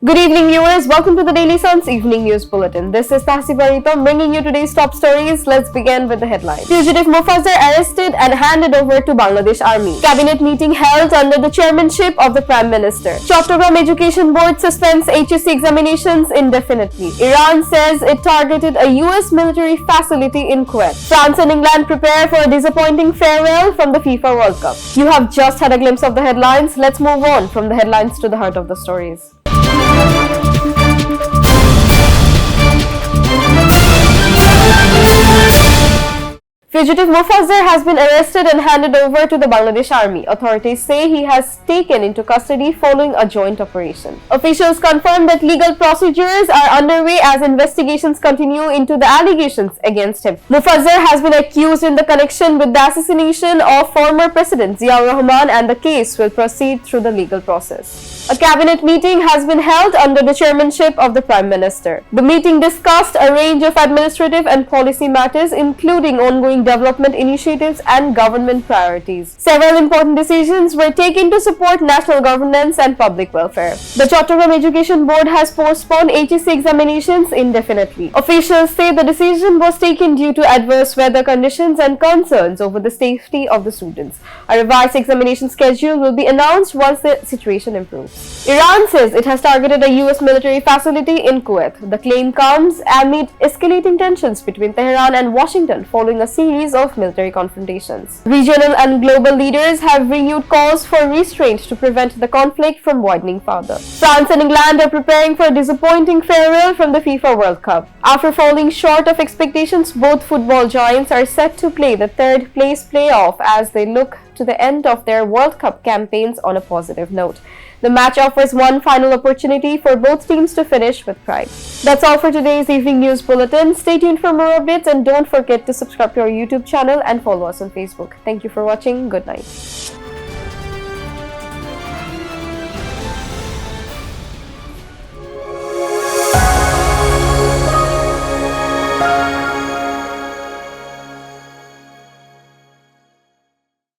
Good evening, viewers. Welcome to the Daily Sun's Evening News Bulletin. This is Tahsiba Ritam bringing you today's top stories. Let's begin with the headlines. Fugitive Mufazzar arrested and handed over to Bangladesh Army. Cabinet meeting held under the chairmanship of the Prime Minister. Chattogram Education Board suspends HSC examinations indefinitely. Iran says it targeted a US military facility in Kuwait. France and England prepare for a disappointing farewell from the FIFA World Cup. You have just had a glimpse of the headlines. Let's move on from the headlines to the heart of the stories. Fugitive Mufazzar has been arrested and handed over to the Bangladesh Army. Authorities say he has taken into custody following a joint operation. Officials confirmed that legal procedures are underway as investigations continue into the allegations against him. Mufazzar has been accused in the connection with the assassination of former President Ziaur Rahman, and the case will proceed through the legal process. A cabinet meeting has been held under the chairmanship of the Prime Minister. The meeting discussed a range of administrative and policy matters, including ongoing development initiatives and government priorities. Several important decisions were taken to support national governance and public welfare. The Chattogram Education Board has postponed HSC examinations indefinitely. Officials say the decision was taken due to adverse weather conditions and concerns over the safety of the students. A revised examination schedule will be announced once the situation improves. Iran says it has targeted a US military facility in Kuwait. The claim comes amid escalating tensions between Tehran and Washington following a series of military confrontations. Regional and global leaders have renewed calls for restraint to prevent the conflict from widening further. France and England are preparing for a disappointing farewell from the FIFA World Cup. After falling short of expectations, both football giants are set to play the third place playoff as they look to the end of their World Cup campaigns on a positive note. The match offers one final opportunity for both teams to finish with pride. That's all for today's Evening News Bulletin. Stay tuned for more updates and don't forget to subscribe to our YouTube channel and follow us on Facebook. Thank you for watching. Good night.